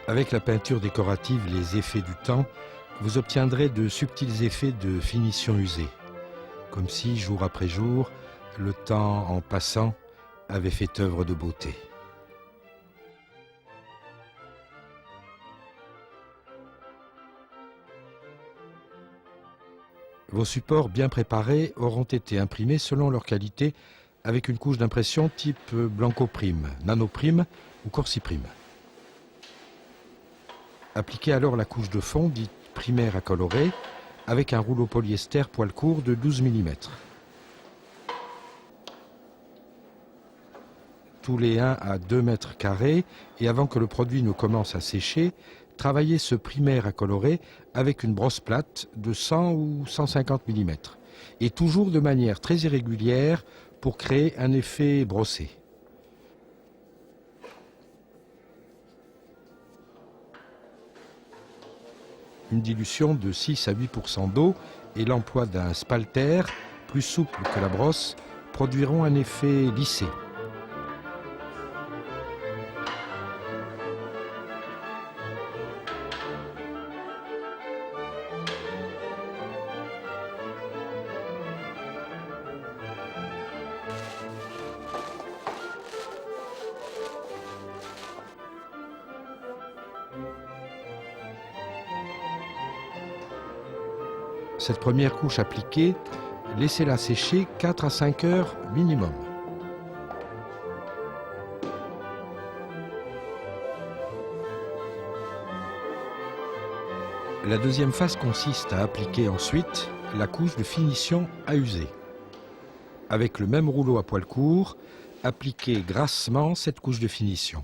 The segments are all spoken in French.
Avec la peinture décorative Les effets du temps, vous obtiendrez de subtils effets de finition usée, comme si, jour après jour, le temps, en passant, avait fait œuvre de beauté. Vos supports bien préparés auront été imprimés selon leur qualité avec une couche d'impression type Blanco-Prime, Nano-Prime ou Corsi-Prime. Appliquez alors la couche de fond dite primaire à colorer avec un rouleau polyester poil court de 12 mm. Tous les 1 à 2 mètres carrés et avant que le produit ne commence à sécher, travaillez ce primaire à colorer avec une brosse plate de 100 ou 150 mm et toujours de manière très irrégulière pour créer un effet brossé. Une dilution de 6 à 8% d'eau et l'emploi d'un spalter plus souple que la brosse produiront un effet lissé. Cette première couche appliquée, laissez-la sécher 4 à 5 heures minimum. La deuxième phase consiste à appliquer ensuite la couche de finition à user. Avec le même rouleau à poil court, appliquez grassement cette couche de finition.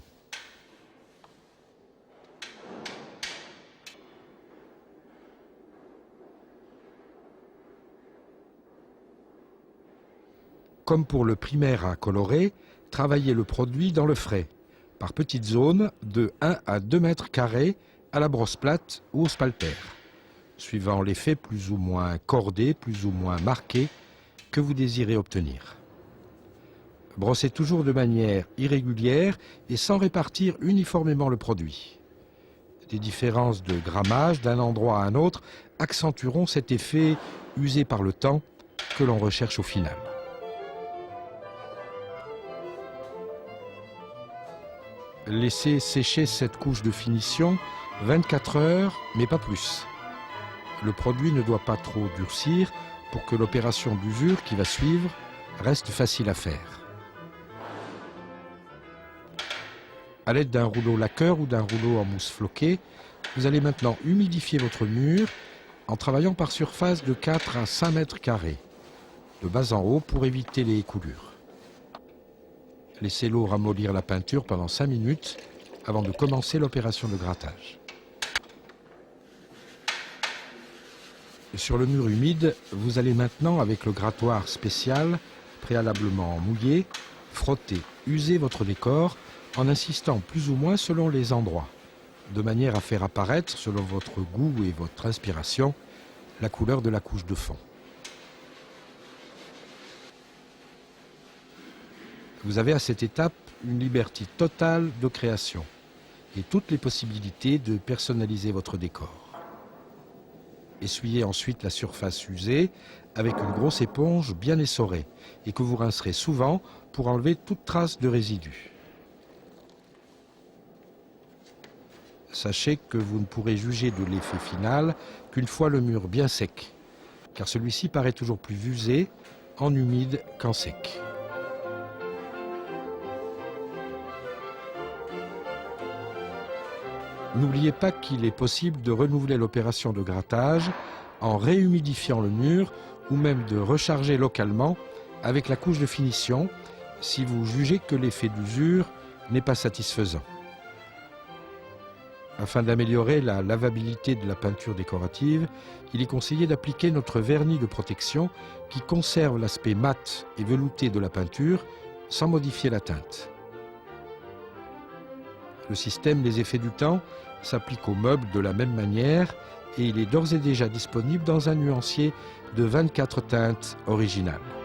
Comme pour le primaire à colorer, travaillez le produit dans le frais, par petites zones de 1 à 2 mètres carrés à la brosse plate ou au spalter, suivant l'effet plus ou moins cordé, plus ou moins marqué que vous désirez obtenir. Brossez toujours de manière irrégulière et sans répartir uniformément le produit. Des différences de grammage d'un endroit à un autre accentueront cet effet usé par le temps que l'on recherche au final. Laissez sécher cette couche de finition 24 heures, mais pas plus. Le produit ne doit pas trop durcir pour que l'opération d'usure qui va suivre reste facile à faire. À l'aide d'un rouleau lacqueur ou d'un rouleau en mousse floquée, vous allez maintenant humidifier votre mur en travaillant par surface de 4 à 5 mètres carrés, de bas en haut pour éviter les coulures. Laissez l'eau ramollir la peinture pendant 5 minutes avant de commencer l'opération de grattage. Sur le mur humide, vous allez maintenant, avec le grattoir spécial, préalablement mouillé, frotter, user votre décor en insistant plus ou moins selon les endroits, de manière à faire apparaître, selon votre goût et votre inspiration, la couleur de la couche de fond. Vous avez à cette étape une liberté totale de création et toutes les possibilités de personnaliser votre décor. Essuyez ensuite la surface usée avec une grosse éponge bien essorée et que vous rincerez souvent pour enlever toute trace de résidus. Sachez que vous ne pourrez juger de l'effet final qu'une fois le mur bien sec, car celui-ci paraît toujours plus usé en humide qu'en sec. N'oubliez pas qu'il est possible de renouveler l'opération de grattage en réhumidifiant le mur ou même de recharger localement avec la couche de finition si vous jugez que l'effet d'usure n'est pas satisfaisant. Afin d'améliorer la lavabilité de la peinture décorative, il est conseillé d'appliquer notre vernis de protection qui conserve l'aspect mat et velouté de la peinture sans modifier la teinte. Le système des effets du temps s'applique aux meubles de la même manière et il est d'ores et déjà disponible dans un nuancier de 24 teintes originales.